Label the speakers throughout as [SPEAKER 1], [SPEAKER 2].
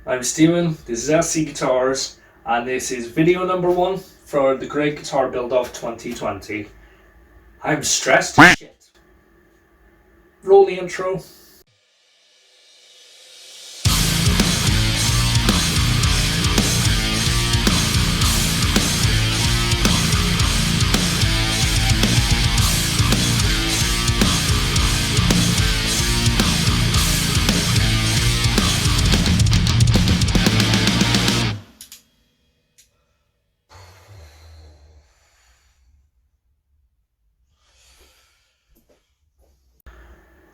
[SPEAKER 1] I'm Steven, this is SC Guitars, and this is video number 1 for the Great Guitar Build-Off 2020. I'm stressed as shit. Roll the intro.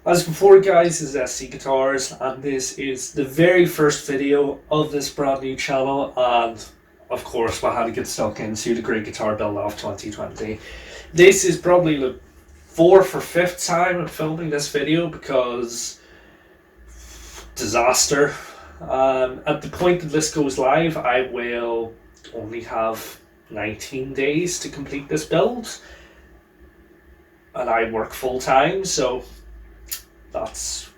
[SPEAKER 1] As before guys, this is SC Guitars and this is the very first video of this brand new channel, and of course I had to get stuck into the Great Guitar Build-Off 2020. This is probably the 4th or 5th time I'm filming this video because disaster. At the point that this goes live I will only have 19 days to complete this build, and I work full time, so that's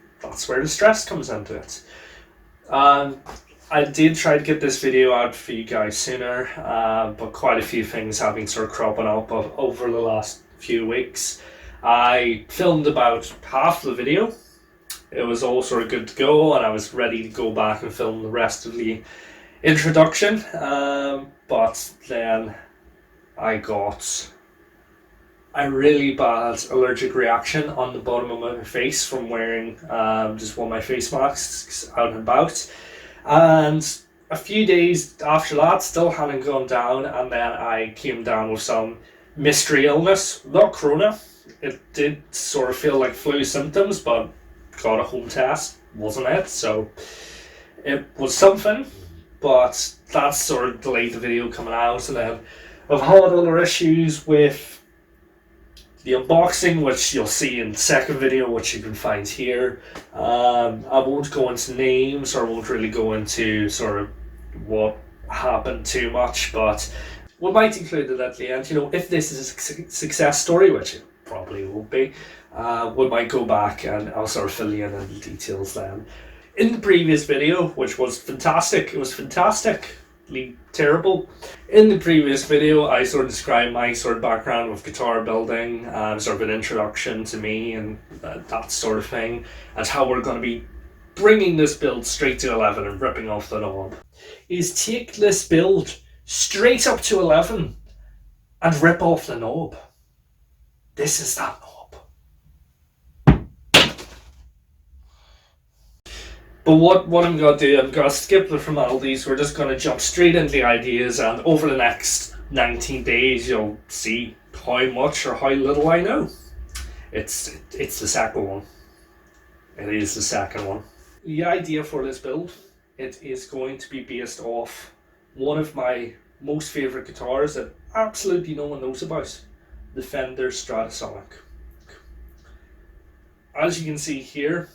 [SPEAKER 1] where the stress comes into it. I did try to get this video out for you guys sooner, but quite a few things have been sort of cropping up over the last few weeks. I filmed about half the video. It was all sort of good to go, and I was ready to go back and film the rest of the introduction, but then I got a really bad allergic reaction on the bottom of my face from wearing just one of my face masks out and about, and a few days after that still hadn't gone down, and then I came down with some mystery illness, not corona. It did sort of feel like flu symptoms, but got a home test, wasn't it? So it was something, but that sort of delayed the video coming out. And then I've had other issues with the unboxing, which you'll see in the second video, which you can find here. I won't go into names, or won't really go into sort of what happened too much, but we might include it at the end. You know, if this is a success story, which it probably won't be, we might go back and I'll sort of fill you in on the details then. In the previous video, which was fantastic, it was fantastically terrible. In the previous video, I sort of described my sort of background with guitar building, sort of an introduction to me and that sort of thing, and how we're going to be bringing this build straight to 11 and ripping off the knob. Is take this build straight up to 11 and rip off the knob. This is that knob. But what I'm going to do, I'm going to skip the formalities. We're just going to jump straight into the ideas, and over the next 19 days you'll see how much or how little I know. It's the second one. It is the second one. The idea for this build, it is going to be based off one of my most favourite guitars that absolutely no one knows about, the Fender Stratosonic. As you can see here,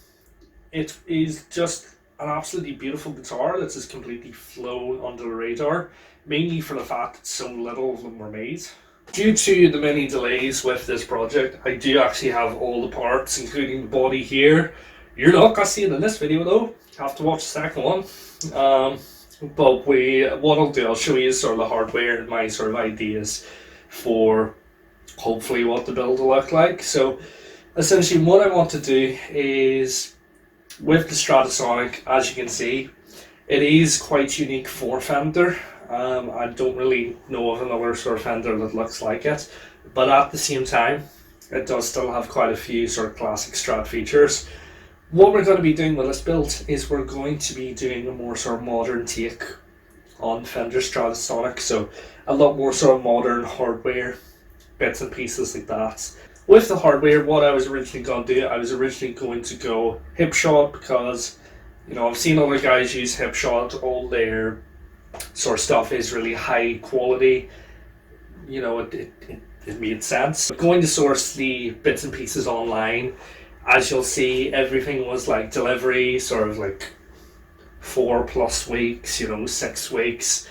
[SPEAKER 1] it is just an absolutely beautiful guitar that's just completely flown under the radar, mainly for the fact that so little of them were made. Due to the many delays with this project, I do actually have all the parts, including the body here. You're not going to see it in this video though, have to watch the second one. But what I'll do, I'll show you sort of the hardware and my sort of ideas for hopefully what the build will look like. So essentially what I want to do is, with the Stratosonic, as you can see, it is quite unique for Fender. I don't really know of another sort of Fender that looks like it, but at the same time it does still have quite a few sort of classic Strat features. What we're going to be doing with this build is we're going to be doing a more sort of modern take on Fender Stratosonic, so a lot more sort of modern hardware, bits and pieces like that. With the hardware, what I was originally going to do, I was originally going to go Hipshot, because, you know, I've seen other guys use Hipshot. All their sort of stuff is really high quality. You know, it made sense. Going to source the bits and pieces online, as you'll see, everything was like delivery, sort of like 4+ weeks, you know, 6 weeks.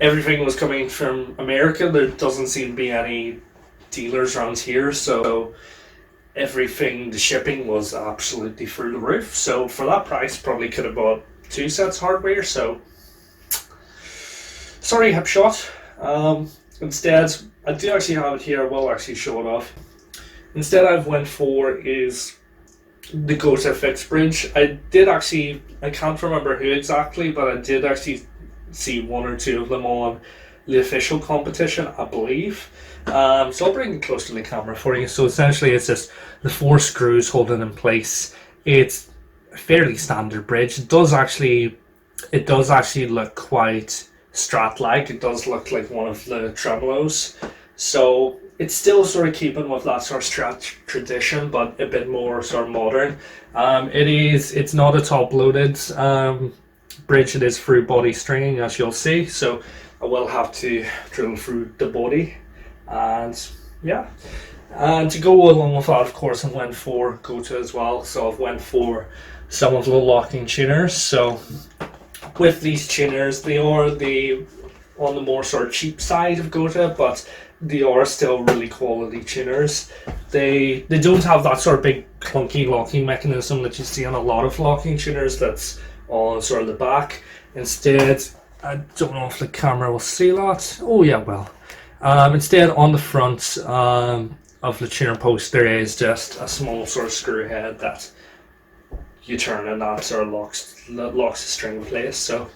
[SPEAKER 1] Everything was coming from America. There doesn't seem to be any dealers around here, so everything, the shipping was absolutely through the roof. So for that price, probably could have bought two sets hardware, so sorry Hipshot. Instead, I do actually have it here. I will actually show it off. Instead, I've went for is the Gota fixed bridge. I can't remember who exactly, but I did actually see one or two of them on the official competition, I believe. So I'll bring it close to the camera for you. So essentially it's just the 4 screws holding in place. It's a fairly standard bridge. It does actually look quite Strat-like. It does look like one of the tremolos. So it's still sort of keeping with that sort of Strat tradition, but a bit more sort of modern. It's not a top-loaded bridge. It is through body stringing, as you'll see. So I will have to drill through the body, and yeah. And to go along with that, of course, I went for Gota as well. So I've went for some of the locking tuners. So with these tuners, they are on the more sort of cheap side of Gota, but they are still really quality tuners. They don't have that sort of big clunky locking mechanism that you see on a lot of locking tuners that's on sort of the back. Instead, I don't know if the camera will see that. Oh yeah, well. Instead, on the front of the tuner post, there is just a small sort of screw head that you turn, and that sort of locks the string in place. So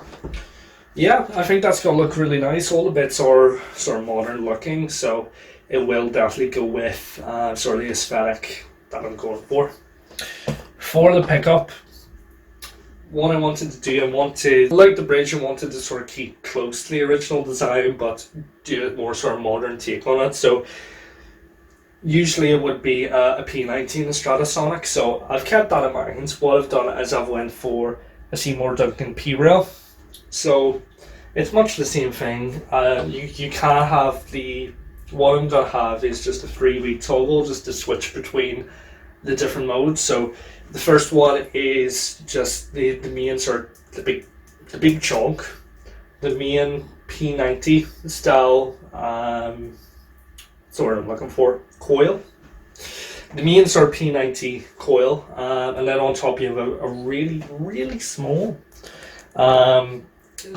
[SPEAKER 1] yeah, I think that's going to look really nice. All the bits are sort of modern looking, so it will definitely go with sort of the aesthetic that I'm going for. For the pickup, what I wanted to do, like the bridge, I wanted to sort of keep close to the original design, but do a more sort of modern take on it. So usually it would be a P19 Stratosonic, so I've kept that in mind. What I've done is I've went for a Seymour Duncan P-Rail. So it's much the same thing. You can have what I'm going to have is just a 3-way toggle just to switch between the different modes. So the first one is just the main sort of the big chunk, the main P90 style sort of I'm looking for coil. The main sort of P90 coil, and then on top you have a really, really small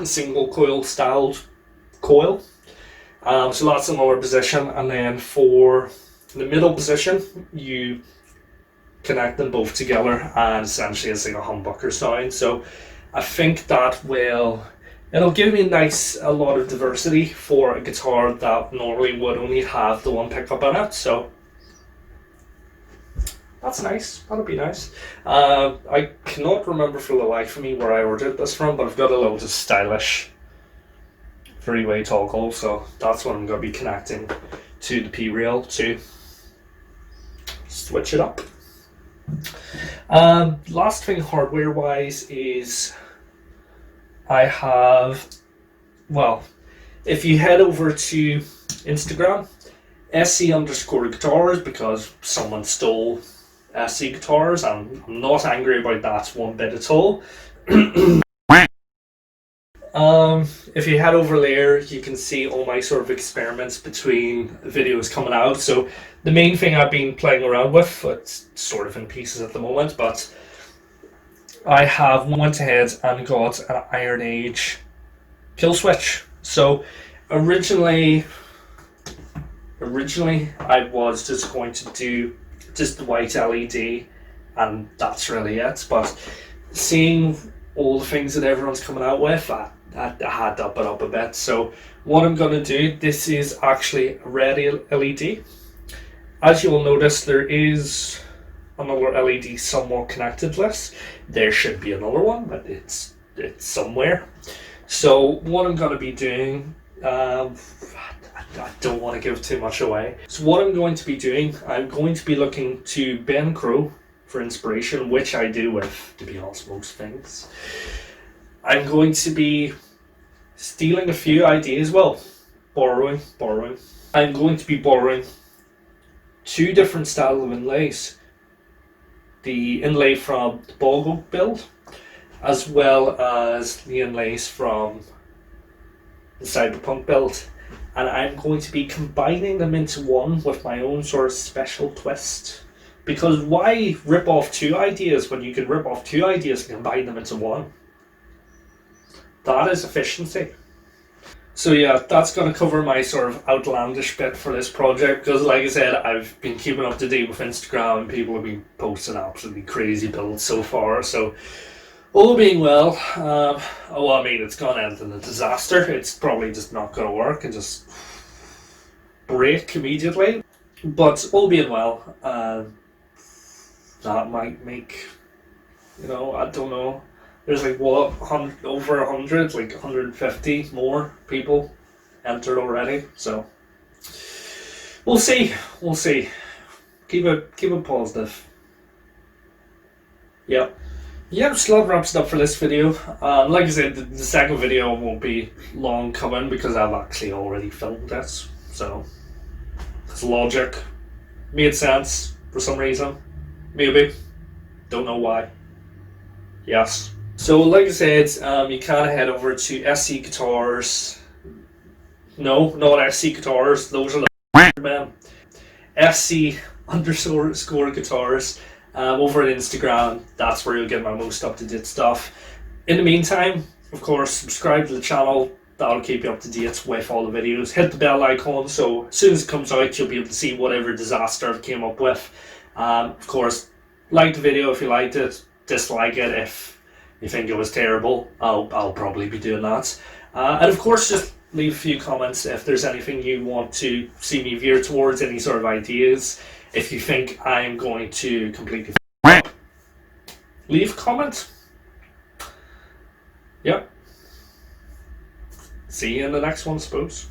[SPEAKER 1] single coil styled coil. So that's another position, and then for the middle position you connect them both together, and essentially it's like a humbucker sound. So I think that it'll give me a lot of diversity for a guitar that normally would only have the one pickup in it. So that's nice. That'll be nice. I cannot remember for the life of me where I ordered this from, but I've got a load of stylish 3-way toggle, so that's what I'm going to be connecting to the P-Rail to switch it up. Last thing hardware wise is I have, well, if you head over to Instagram, SC_guitars, because someone stole SC guitars, and I'm not angry about that one bit at all. If you head over there, you can see all my sort of experiments between videos coming out. So the main thing I've been playing around with, it's sort of in pieces at the moment, but I have went ahead and got an Iron Age kill switch. So originally I was just going to do just the white LED, and that's really it. But seeing all the things that everyone's coming out with, I had to up it up a bit. So what I'm going to do, this is actually a red LED. As you will notice, there is another LED somewhat connected to this. There should be another one, but it's somewhere. So what I'm going to be doing, I don't want to give too much away. So what I'm going to be doing, I'm going to be looking to Ben Crow for inspiration, which I do with, to be honest, most things. I'm going to be stealing a few ideas, well, borrowing. I'm going to be borrowing 2 different styles of inlays. The inlay from the Bog Oak build, as well as the inlays from the Cyberpunk build. And I'm going to be combining them into one with my own sort of special twist. Because why rip off 2 ideas when you can rip off 2 ideas and combine them into one? That is efficiency. So yeah, that's going to cover my sort of outlandish bit for this project, because like I said, I've been keeping up to date with Instagram and people have been posting absolutely crazy builds so far. So all being well, I mean, it's going to end in a disaster. It's probably just not going to work and just break immediately. But all being well, that might make, I don't know. There's like what, over 100, like 150 more people entered already. So we'll see. We'll see. Keep it positive. Yep. Yep, so that wraps it up for this video. Like I said, the second video won't be long coming because I've actually already filmed this. So it's logic. Made sense for some reason. Maybe. Don't know why. Yes. So like I said, you can head over to SC Guitars. No, not SC Guitars. Those are the men. SC __ Guitars. Over on Instagram. That's where you'll get my most up-to-date stuff. In the meantime, of course, subscribe to the channel. That'll keep you up to date with all the videos. Hit the bell icon so as soon as it comes out, you'll be able to see whatever disaster I've came up with. Of course, like the video if you liked it. Dislike it if you think it was terrible. I'll probably be doing that. And of course, just leave a few comments if there's anything you want to see me veer towards, any sort of ideas. If you think I'm going to completely up, leave a comment. Yep. See you in the next one, I suppose.